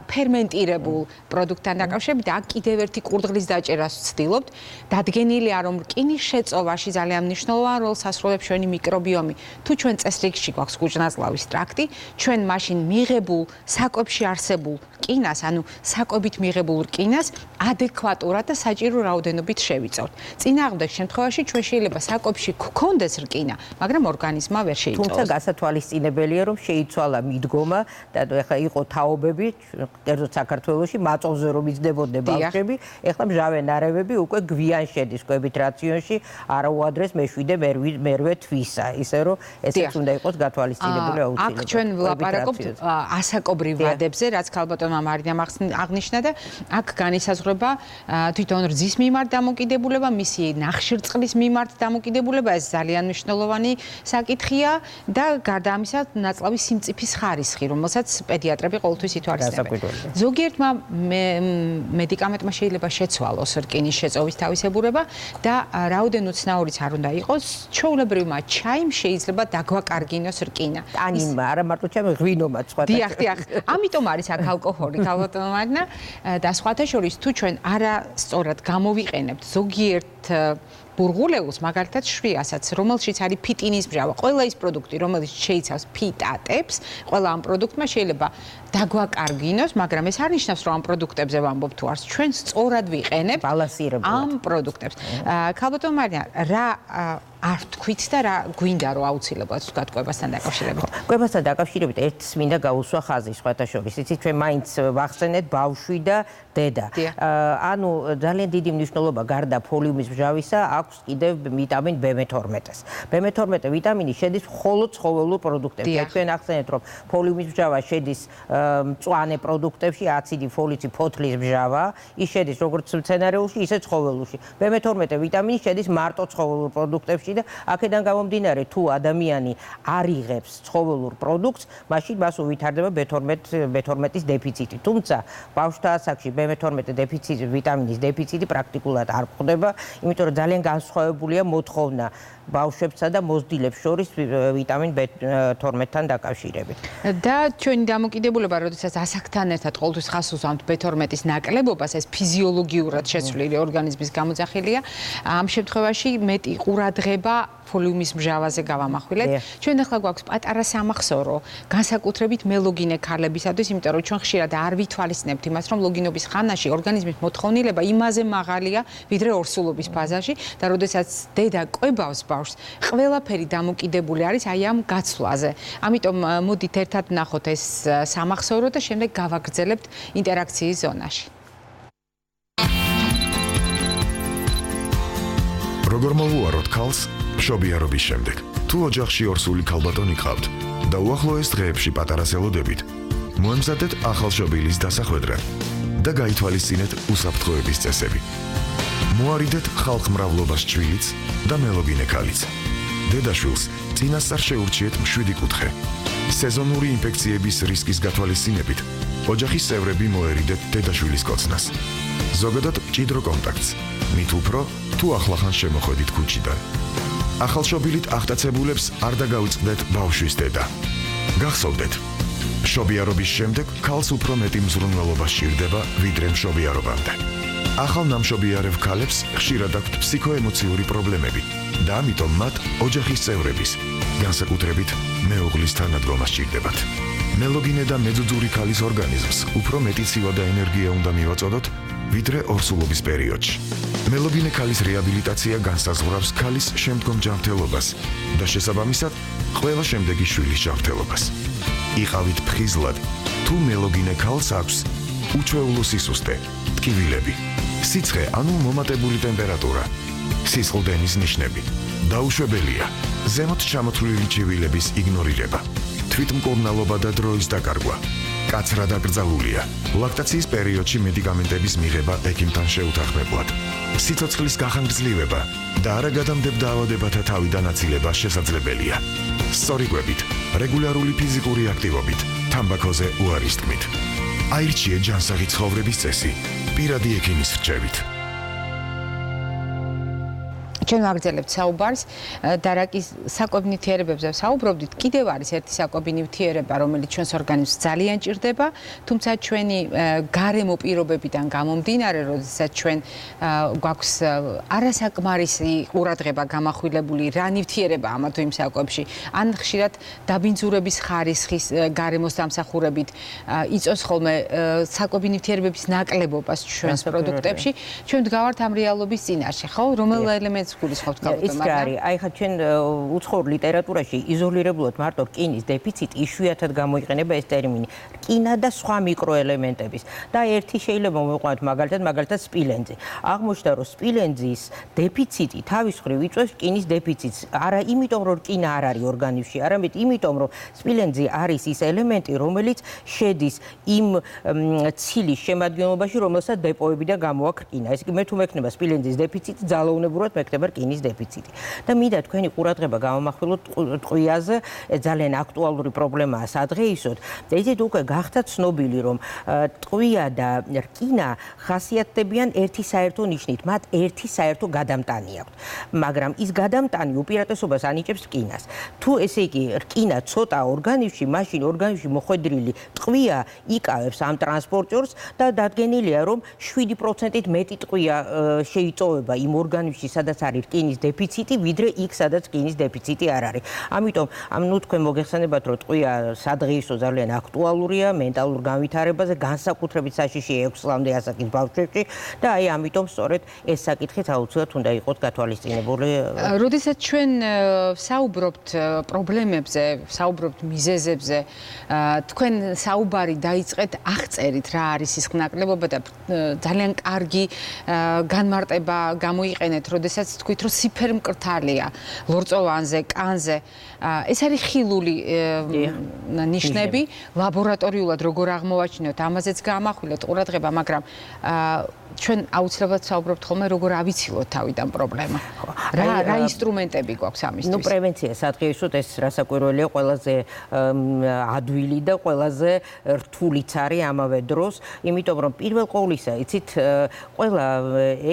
A: ფერმენტირებულ პროდუქტთან დაკავშირებით და აქ კიდევ ერთი კურდღლის დაჭერას ვცდილობთ. დადგენილია, რომ რკინის შეწოვაში ძალიან მნიშვნელოვან როლს ასრულებს ჩვენი მიკრობიომი. თუ ჩვენ წესრიგში გვაქვს კუჭნაზლავის ტრაქტი, ჩვენ მაშინ მიღებულ საკვებში არსებულ რკინას, ანუ საკვებით მიღებულ რკინას ადეკვატურად და საჭირო რაოდენობით შევიწოვთ. წინააღმდეგ შემთხვევაში ჩვენ შეიძლება საკვებში გქონდეს რკინა, მაგრამ ორგანიზმმა ვერ შეიწოვოს.
F: თუმცა გასათვალისწინებელია, რომ შეიცვალა მიდგომა და ეხლა იყო თაობები, კერძოდ საქართველოში, მაწოვზე რომ იზრდებოდნენ ბავშვები, ეხლა მჟავე ნარევები უკვე გვიან შედის კვებით რაციონში, არა უადრეს მე-7 მერვე თვისა, ისე რომ ესეც უნდა იყოს გათვალისწინებული აუცილებლად.
A: აქ ჩვენ ვლაპარაკობთ ასაკობრივ ვადებზე, რაც ქალბატონმა მარინამ აღნიშნა და აქ განისაზღვრება თვითონ რძის მიმართ დამოკიდებულება, მისი ნახშირწყლის მიმართ დამოკიდებულება, ეს ძალიან მნიშვნელოვანი საკითხია და გარდა ამისა ნაწლავის სიმწიფის ხარისხი, რომელსაც პედიატრები ყოველთვის ითვალისწინებენ. ზოგიერთმა მედიკამენტმა შეიძლება შეცვალოს რკინის შეწოვის თავისებურება და რაოდენ უცნაურიც არ უნდა იყოს, ჩვეულებრივმა ჩაიმ შეიძლება დაგვაკარგინოს რკინა.
F: ტანინმა, არა მარტო ჩემ ღვინომაც სხვათა.
A: დიახ, ამიტომ არის აქ ალკოჰოლი, ქალბატონო მარინა, და სხვათა შორის თუ ჩვენ არასწორად გამოვიყენებთ ზოგიერთ ბურღულეულს, მაგალითად შვიასაც, რომელშიც არის ფიტინის მჟავა, ყველა ის პროდუქტი, რომელიც შეიცავს ფიტატებს, ყველა ამ პროდუქტმა შეიძლება დაგვაკარგინოს, მაგრამ ეს არ ნიშნავს, რომ ამ პროდუქტებზე ვამბობ თუ არს, ჩვენ სწორად ვიყენებთ
F: ბალანსირებულად
A: ამ პროდუქტებს. ქალბატონო მარინა, რა არ თქვით და რა გვინდა რომ აუცილებლად ვთქვათ კვებასთან დაკავშირებით?
F: კვებასთან დაკავშირებით ერთს მინდა გაუსვა ხაზი სხვათა შორის. იცით, ჩვენ მაინც ვახსენეთ ბავშვი და დედა. ანუ ძალიან დიდი მნიშვნელობა გარდა ფოლიუმის მჟავისა აქვს კიდევ ვიტამინ B12-ს. B12 ვიტამინი შედის მხოლოდ ცხოველურ პროდუქტებში. ჩვენ ახსენეთ, რომ ფოლიუმის მჟავა შედის მწვანე პროდუქტებში, აციდი, ფოლიცი, ფოთლის მჟავა, ის შედის როგორც მცენარეულში, ისე ცხოველურში. B12 ვიტამინი შედის მარტო ცხოველურ პროდუქტებში და აქედან გამომდინარე, თუ ადამიანი არ იღებს ცხოველურ პროდუქტს, მაშინ მას უვითარდება B12-ის დეფიციტი. თუმცა ბავშვთა ასაკში B12 დეფიციტი, ვიტამინის დეფიციტი პრაქტიკულად არ გვხვდება, იმიტომ რომ ძალიან განსხვავებულია მოთხოვნა ბავშვებსა და მოზრდილებს შორის ვიტამინ B12-თან დაკავშირებით.
A: და ჩვენი დამოკიდებულება, როდესაც ასაკთან ერთად ყოველთვის ხაზს უსვამთ B12-ის ნაკლებობას, ეს ფიზიოლოგიურად შეცვლილი ორგანიზმის გამოძახილია. ამ შემთხვევაში მეტი ყურადღება ფოლიუმის მჟავაზე გავამახვილეთ. ჩვენ ახლა გვაქვს პატარა სამახსოვრო, განსაკუთრებით მელოგინე ქალებისათვის, იმიტომ რომ ჩვენ ხშირად არ ვითვალისწინებთ იმას, რომ ლოგინობის ხანაში ორგანიზმის მოთხოვნილება იმაზე მაღალია, ვიდრე ორსულობის ფაზაში და როდესაც დედა კვებავს ბავშვს, ყველაფერი დამოკიდებული არის აი ამ გაცვლაზე. ამიტომ მოდით ერთად ვნახოთ ეს სამახსოვრო და შემდეგ გავაგრძელებთ ინტერაქციის ზონაში.
J: როგორ მოვუაროთ ქალს მშობიარობის შემდეგ? თუ ოჯახში ორსული ქალბატონი გყავთ და უახლოეს დღეებში პატარა ზელოდებით, მოემზადეთ ახალშობილის დასახვედრად და გაითვალისწინეთ უსაფრთხოების წესები. მოარიდეთ ხალხმრავლობას ჩვილიც და მელოგინე ქალიც. დედაშვილს წინასწარ შეურჩიეთ მშვიდი კუთხე. სეზონური ინფექციების რისკის გათვალისწინებით ოჯახის წევრები მოერიდეთ დედაშვილის კოცნას. ზოგადად მჭიდრო კონტაქტს, მით უფრო თუ ახლახან შემოხვედით ქუჩიდან. ახალშობილით აღტაცებულებს არ დაგავიწყდეთ ბავშვის დედა. გახსოვდეთ, მშობიარობის შემდეგ ქალს უფრო მეტი მზრუნველობა სჭირდება ვიდრე მშობიარობამდე. ახალ ნამშობიარებ ქალებს ხშირად აქვთ ფსიქოემოციური პრობლემები და ამიტომ მათ ოჯახის წევრების, განსაკუთრებით მეუღლის თანადგომა სჭირდებათ. მელოგინე და მეძუძური ქალის ორგანიზმს უფრო მეტი ცივა და ენერგია უნდა მივაწოდოთ ვიდრე ორსულობის პერიოდში. მელოგინე ქალის რეაბილიტაცია განსაზღვრავს ქალის შემდგომ ჯანმრთელობას და შესაბამისად ყველა შემდეგი შვილის ჯანმრთელობას. იყავით ფხიზლად, თუ მელოგინე ქალს აქვს უჩვეულო სისუსტე, ტკივილები, სიცხე ანუ მომატებული ტემპერატურა, სისხლდენის ნიშნები, დაუშვებელია, ზემოთ ჩამოთვლილი ჩივილების იგნორირება, თვითმკურნალობა და დროის დაკარგვა, კაცრა დაკრძალულია, ლაქტაციის პერიოდში მედიკამენტების მიღება ექიმთან შეუთანხმებლად, სიცოცხლის გახანგრძლივება და არაგადამდებ დაავადებათა თავიდან აცილება შესაძლებელია. სწორი კვებით, რეგულარული ფიზიკური აქტივობით, თამბაქოზე უარის თქმით. აირჩიეთ ჯანსაღი ცხოვრების წესი, პირადი ექიმის რჩევით.
A: ჩვენ ვაგრძელებთ საუბარს და რაკის საკვები ნივთიერებებზე საუბრობდით. კიდევ არის ერთი საკვები ნივთიერება, რომელიც ჩვენს ორგანიზმს ძალიან ჭირდება, თუმცა ჩვენი გარემო პირობებიდან გამომდინარე, როდესაც ჩვენ გვაქვს არასაკმარისი ყურადღება გამახვილებული რა ნივთიერება ამა თუ იმ საკვებში, ან ხშირად დაბინძურების ხარისხის გარემოს დამსახურებით იწოს ხოლმე საკვები ნივთიერებების ნაკლებობას ჩვენს პროდუქტებში, ჩვენ ვდგავართ ამ რეალობის წინაშე, ხო? რომელ ელემენტს გულისხმობთ კალბატონმა?
F: ის არის, აი ხა ჩვენ უცხოურ ლიტერატურაში იზოლირებულად მარტო რკინის დეფიციტი იშვიათად გამოიყენება ეს ტერმინი. რკინა და სხვა მიკროელემენტების და ერთი შეიძლება მოვიყვანოთ მაგალითად სპილენძი. აღმოჩნდა რომ სპილენძის დეფიციტი თავის მხრივ იწვევს რკინის დეფიციტს. არა იმიტომ რომ რკინა არ არის ორგანიზმში, არამედ იმიტომ რომ სპილენძი არის ის ელემენტი, რომელიც შედის იმ ცილის შემადგენლობაში, რომელსაც დეპოებიდან გამოაქვს რკინა. ეს კი მე თუ მექნება სპილენძის დეფიციტი, ძალაუნებურად მექნება რკინის დეფიციტი. და მინდა თქვენი ყურადღება გავამახვილოთ ტყვიაზე, ძალიან აქტუალური პრობლემაა სადღეისოდ. და ისეთ უკვე გახდა ცნობილი, რომ ტყვია და რკინა ხასიათდებიან ერთი საერთო ნიშნით, მათ ერთი საერთო გადამტანი აქვთ. მაგრამ ის გადამტანი უპირატესობას ანიჭებს რკინას. თუ ესე იგი რკინა ცოტა ორგანიზმში, მაშინ ორგანიზმში მოხვედრილი ტყვია იკავებს ამ ტრანსპორტიორს და დადგენილია, რომ 7%-ით მეტი ტყვია შეიწოვება იმ ორგანიზმში, სადაც არის არის რკინის დეფიციტი, ვიდრე იქ, სადაც რკინის დეფიციტი არ არის. ამიტომ, თქვენ მოგეხსენებათ, რომ ტყვია სადღეისო ძალიან აქტუალურია მენტალურ განვითარებაზე, განსაკუთრებით საშიში 6 წლამდე ასაკის ბავშვებში და აი ამიტომ სწორედ ეს საკითხიც აუცილებლად უნდა იყოს გათვალისწინებული.
A: როდესაც ჩვენ საუბრობთ პრობლემებზე, საუბრობთ მიზეზებზე, თქვენ საუბარი დაიწყეთ, აღწერით რა არის სისხლნაკლებობა და ძალიან კარგი განმარტება გამოიყენეთ, როდესაც თქვით, რომ სიფერ მკრთალია ლორწოვანზე, კანზე. ეს არის ხილული ნიშნები, ლაბორატორიულად როგორ აღმოვაჩინოთ, ამაზეც გაამახვილეთ ყურადღება, მაგრამ ჩვენ აუცილებლად საუბრობთ ხოლმე როგორ ავიცილოთ თავიდან პრობლემა. რა ინსტრუმენტები გვაქვს ამისთვის?
F: პრევენცია სადღეისოდ ეს რასაკვირველია ყველაზე ადვილი და ყველაზე რთულიც არის ამავე დროს, იმიტომ რომ პირველ ყოვლისა, იცით, ყველა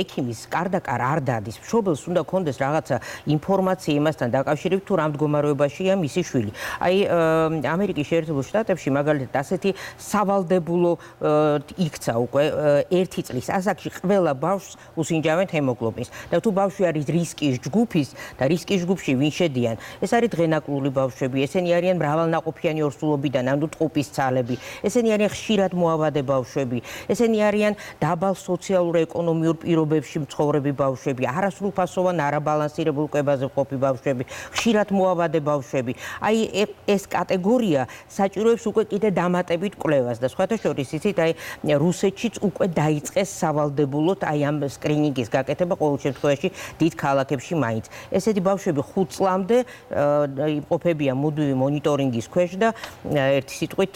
F: ექიმის კარდაკარ არ დადის, მშობელს უნდა კონდეს რაღაცა ინფორმაცია იმასთან დაკავშირებით, თუ რა მდგომარეობაშია მისი შვილი. აი ამერიკის შეერთებულ შტატებში მაგალითად ასეთი სავალდებულო იქცა უკვე 1 წლის ასაკში ყველა ბავშვს უსინჯავენ ჰემოგლობინს და თუ ბავშვი არის რისკის ჯგუფის და რისკის ჯგუფში ვინ შედიან, ეს არის დღენაკლული ბავშვები, ესენი არიან მრავალნაყოფიანი ორსულობიდან, ანუ ტყუპის ცალები, ესენი არიან ხშირად მოავადე ბავშვები, ესენი არიან დაბალ სოციალურ-ეკონომიურ პირობებში მცხოვრები ბავშვები, არასრულფასოვან არაბალანსირებულ კვებაზე მყოფი ბავშვები, ხშირად მოავადე ბავშვები. აი ეს კატეგორია საჭიროებს უკვე კიდე დამატებით კვლევას და სხვათა შორის იცით, აი რუსეთშიც უკვე დაიწყეს სავალდებულოდ აი ამ სკრინინგის გაკეთება ყოველ შემთხვევაში დიდ ქალაქებში მაინც. ესეთი ბავშვები 5 წლამდე იმყოფებიან მუდმივი მონიტორინგის ქვეშ და ერთი სიტყვით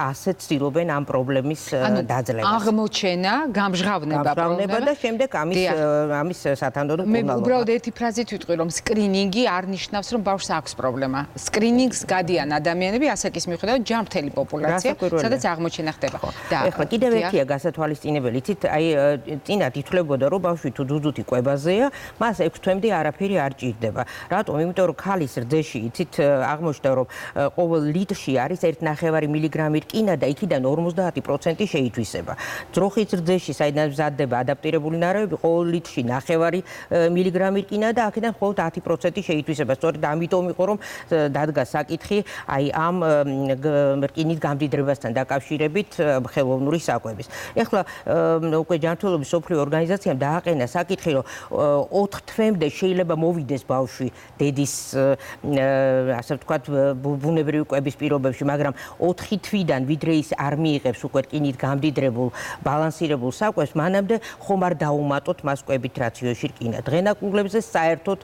F: ასეც ცდილობენ ამ პრობლემის დაძლევას.
A: აღმოჩენა, გამჟღავნება
F: და შემდეგ ამის სათანდო და
A: მე უბრალოდ ერთი ფრაზით ვიტყვი, რომ სკრინინგი არ ნიშნავს, რომ ბავშვს აქვს პრობლემა. სკრინინგს გადიან ადამიანები ასაკის მიუხედავად ჯამრთელი პოპულაცია, სადაც აღმოჩენა ხდება.
F: და ეხლა კიდევ ერთია გასათვალისწინებელი, იცით, აი წინათ ითვლებოდა, რომ ბავშვი თუ დუდუთი კვებაზეა, მას 6 თვემდე არაფერი არ ჭირდება. რატომ? იმიტომ რომ ქალის რძეში, იცით, აღმოჩნდა, რომ ყოველ ლიტრში არის 1.5 მილიგრამი რკინა და იქიდან 50% შეითვისება. ძროხის რძეში, საიდან მზადდება ადაპტირებული ნარევები, ყოველ litrში 0.5 მილიგრამი რკინა და აქედან მხოლოდ 10% შეითვისება. სწორედ ამიტომ იყო, რომ დადგა საკითხი აი ამ რკინის გამდიდრებასთან დაკავშირებით ხელოვნური საკვების. ეხლა უკვე ჯანმრთელობის მსოფლიო ორგანიზაციამ დააყენა საკითხი, რომ 4 თვემდე შეიძლება მოვიდეს ბავშვი დედის ასე ვთქვათ ბუნებრივი კვების პირობებში, მაგრამ 4 თვიდან ვიდრე ის არ მიიღებს უკვე რკინით გამდიდრებულ ბალანსირებულ საკვებს, მანამდე ხომ არ დაუმატოთ მას კვებით რაციოში რკინა. დღენაკლულებზე საერთოდ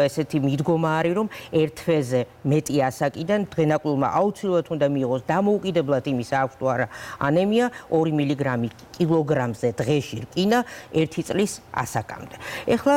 F: ესეთი მიდგომა არის, რომ 1 თვეზე მეტი ასაკიდან დღენაკლულმა აუცილებლად უნდა მიიღოს დამოუკიდებლად იმის აქვს თუ არა ანემია 2 მილიგრამი კილოგრამზე დღეში რკინა 1 წლის ასაკამდე. ეხლა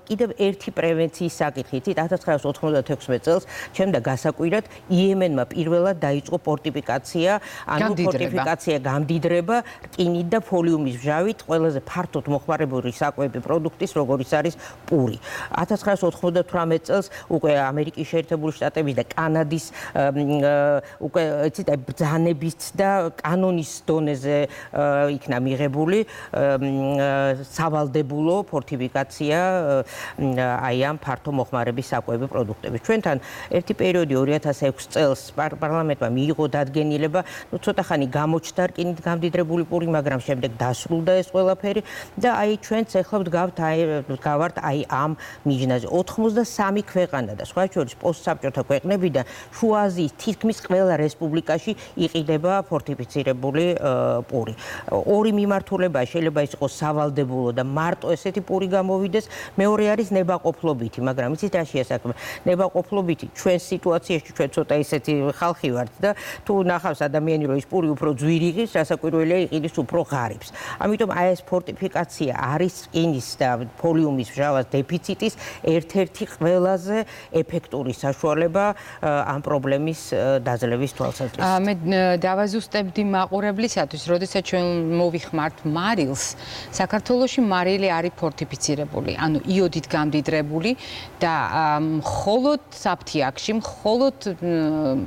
F: კიდევ ერთი პრევენციის საკითხი, 1996 წელს ჩემდა გასაკვირად იემენმა პირველად დაიწყო ფორტიფიკაცია, ანუ ფორტიფიკაცია გამდიდრება რკინით და ფოლიუმის მჟავით ყველაზე ფართოდ მოხმარებული საკვები პროდუქტის, როგორიც არის პური. 1998 წელს უკვე ამერიკის შეერთებული შტატების და კანადის უკვე იცით ბრძანების და კანონის დონეზე იქნა მიღებული სავალდებულო ფორტიფიკაცია აი ამ ფართო მოხმარების საკვები პროდუქტების. ჩვენთან ერთი პერიოდი 2006 წელს პარლამენტმა მიიღო დადგენილება, ну ცოტა ხანი გამოჩნდა რკინით გამდიდრებული პური, მაგრამ შემდეგ დასრულდა ეს ყველაფერი და აი ჩვენც ეხლა ვდგავართ აი ამ მიჯნაზე. 83 ქვეყანა და სხვა შორის პოსტსაბჭოთა ქვეყნებიდან შუა აზიის თითქმის ყველა რესპუბლიკაში იყიდება ფორტიფიცირებული პური. ორი მიმართულება შეიძლება ის იყოს სავალდებულო და მარტო ესეთი პური გამოვიდეს, მეორე არის ნებაყოფლობითი, მაგრამ იცით რა შეასაქმე? ნებაყოფლობითი ჩვენ სიტუაციაში ჩვენ ცოტა ისეთი ხალხი ვართ და თუ ნახავს ადამიანი რომ ის პური უფრო ძვირი იღებს, რასაკვირველია იყიდის უფრო ღარიბს. ამიტომ აი ეს ფორტიფიკაცია არის რკინის და ფოლიუმის მჟავას დეფიციტის ერთ-ერთი ყველაზე ეფექტური საშუალება ამ პრობლემის დაძლევის თვალსაზრისით.
A: მე დავაზუსტებდი მაყურებლისათვის, როდესაც ჩვენ მოვიხმართ მარილს, საქართველოში მარილი არის ფორტიფიცირებული, ანუ იოდით გამდიდრებული და მხოლოდ საფთიაქში, მხოლოდ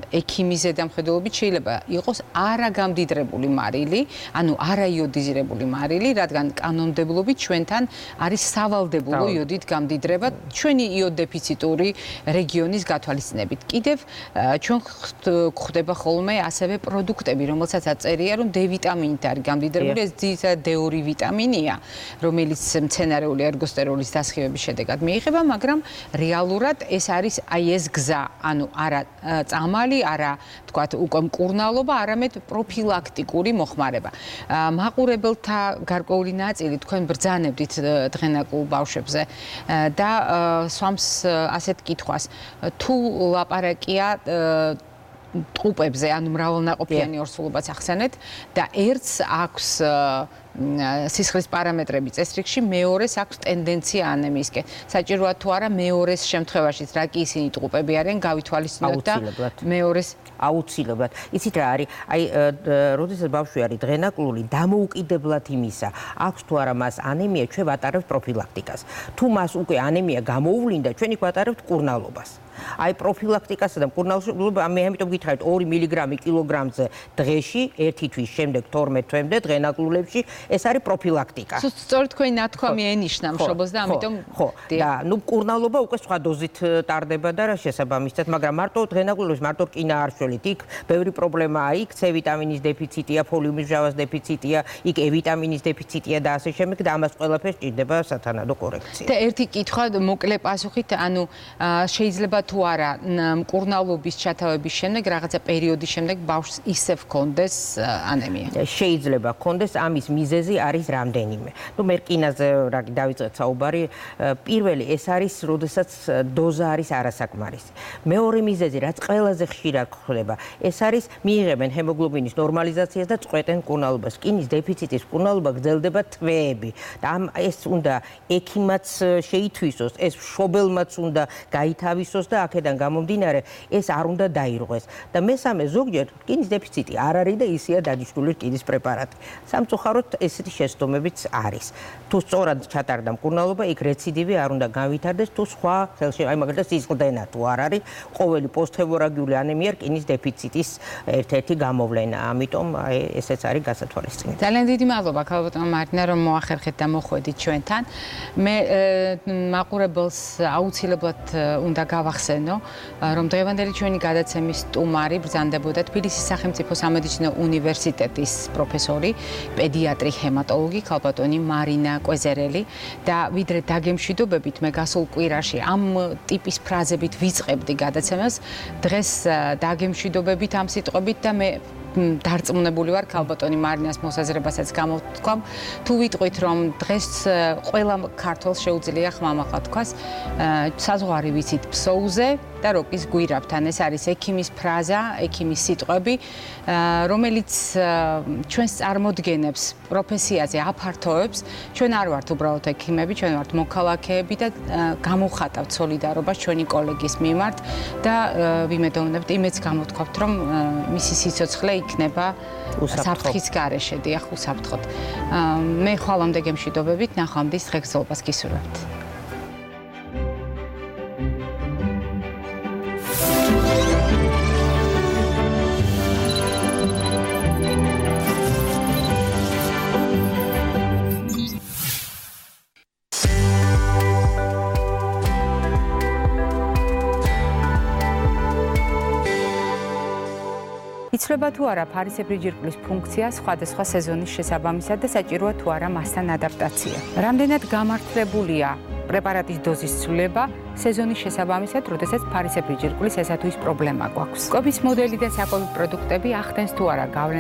A: ექიმის ზედამხედველობით შეიძლება იყოს არაგამდიდრებული მარილი, ანუ არაიოდიზირებული მარილი, რადგან კანონმდებლობით ჩვენთან არის სავალდებულო იოდით გამდიდრება ჩვენი იოდდეფიციტური რეგიონის გათვალისწინებით. კიდევ ჩვენ გვხვდება ხოლმე ასევე პროდუქტები, რომელსაც აწერია, რომ D ვიტამინით არის გამდიდრებული, ეს ძირითადად D2 ვიტამინია, რომელიც მცენარეული ერგოსტეროლის დასხივების შედეგად მიიღება, მაგრამ რეალურად ეს არის აი ეს გზა, ანუ არა წამალი, არა თქვათ უკვე მკურნალობა, არამედ პროფილაქტიკური მოხმარება. მაყურებელთა გარკვეული ნაწილი თქვენ ბრძანებდით დღენაკულ ბავშვებზე და swams ასეთ კითხვას თუ ლაპარაკია ტყუპებზე, ანუ მრავალნაყოფიანი ორსულობაც ახსენეთ და ერთს აქვს სისხლის პარამეტრები წესრიგში, მეორეს აქვს ტენდენცია ანემიისკენ. საჭიროა თუ არა მეორეს შემთხვევაშიც, რა კი ისინი ტყუპები არიან, გავითვალისწინოთ და მეორეს
F: აუცილებლად. იცით რა არის? აი, როდესაც ბავშვი არის დღენაკლული, დამოუკიდებლად იმისა, აქვს თუ არა მას ანემია, ჩვენ ვატარებთ პროფილაქტიკას. თუ მას უკვე ანემია გამოუვლინდა, ჩვენ იქ ვატარებთ მკურნალობას. აი პროფილაქტიკასა და მკურნალობა, მე ამიტომ გითხარით 2 მილიგრამი კილოგრამზე დღეში, 1 თვის შემდეგ 12 თვემდე დღენაკლულებში, ეს არის პროფილაქტიკა.
A: სწორედ თქვენი ნათქვამი ენიშნა მშობელს და ამიტომ
F: ხო, და ნუ მკურნალობა უკვე სხვა დოზით ტარდება და რა შესაბამისად, მაგრამ მარტო დღენაკლულებში მარტო რკინა არ შველით, იქ ბევრი პრობლემაა, იქ C ვიტამინის დეფიციტია, ფოლიუმის მჟავას დეფიციტია, იქ E ვიტამინის დეფიციტია და ასე შემდეგ და ამას ყველაფერს ჭირდება სათანადო კორექცია.
A: და ერთი კითხვა მოკლე პასუხით, ანუ შეიძლება თუ არა მკურნალობის ჩათავების შემდეგ რაღაცა პერიოდის შემდეგ ბავშვს ისევ ჰქონდეს ანემია.
F: შეიძლება ჰქონდეს, ამის მიზეზი არის რამდენიმე. ნუ მე რკინაზე რა დავიწყეთ საუბარი. პირველი ეს არის, როდესაც დოზა არის არასაკმარისი. მეორე მიზეზი, რაც ყველაზე ხშირად ხდება, ეს არის მიიღებენ ჰემოგლობინის ნორმალიზაციას და წყვეტენ მკურნალობას. რკინის დეფიციტის მკურნალობა გრძელდება თვეები და ეს უნდა ექიმაც შეითვისოს, ეს მშობელმაც უნდა გაითავისოს და აქედან გამომდინარე ეს არ უნდა დაირღვეს. და მესამე, ზოგჯერ რკინის დეფიციტი არ არის და ისეა დანიშნული რკინის პრეპარატი. სამწუხაროდ ესეთი შეცდომებიც არის. თუ სწორად ჩატარდა მკურნალობა, იქ რეციდივი არ უნდა განვითარდეს, თუ სხვა ხელში, აი მაგალითად სისხლდენა თუ არ არის, ყოველი პოსტჰემორაგიული ანემია რკინის დეფიციტის ერთ-ერთი გამოვლენა. ამიტომ ესეც არის გასათვალისწინებელი.
A: ძალიან დიდი მადლობა ქალბატონო მარინა, რომ მოახერხეთ და მოხვედით ჩვენთან. მე მაყურებელს აუცილებლად უნდა გავახსენო, რომ დღევანდელი ჩვენი გადაცემის სტუმარი ბრძანდებოდა თბილისის სახელმწიფო სამედიცინო უნივერსიტეტის პროფესორი, პედიატრი, ჰემატოლოგი ქალბატონი მარინა კვეზერელი და ვიდრე დაგემშვიდობებით მე გასულ კვირაში ამ ტიპის ფრაზებით ვიწყებდი გადაცემას, დღეს დაგემშვიდობებით ამ სიტყვებით და მე დარწმუნებული ვარ ქალბატონი მარინას მოსაზრებასაც გამოვთქვამ. თუ ვიტყვით, რომ დღეს ყველა ქართველს შეუძლია ხმამაღლა თქვას, საზღვარი ვიცით ფსოუზე და როკის გვირაბთან. ეს არის ექიმის ფრაზა, ექიმის სიტყვები, რომელიც ჩვენს წარმოდგენებს, პროფესიაზე აფართოებს. ჩვენ არ ვართ უბრალოდ ექიმები, ჩვენ ვართ მოქალაქეები და გამოვხატავთ სოლიდარობას ჩვენი კოლეგის მიმართ და ვიმედოვნებთ, იმეც გამოვთქვათ, რომ მისი სიცოცხლე იქნება საფრთხის გარეშე, დიახ, უსაფრთხოდ. მე ხვალამდე გემშვიდობებით, ნახვამდის დღეგრძელობას გისურვებთ. იცვლება თუ არა ფარისებრი ჯირკვლის ფუნქცია სხვადასხვა სეზონის შესაბამისად და საჭიროა თუ არა მასთან ადაპტაცია. რამდენად გამართლებულია პრეპარატის დოზის ცვლილება სეზონის შესაბამისად, როდესაც ფარისებრი ჯირკვლის ესა თუ ის პრობლემა გვაქვს. კვების მოდელი და საკვები პროდუქტები ახდენს თუ არა გავლენას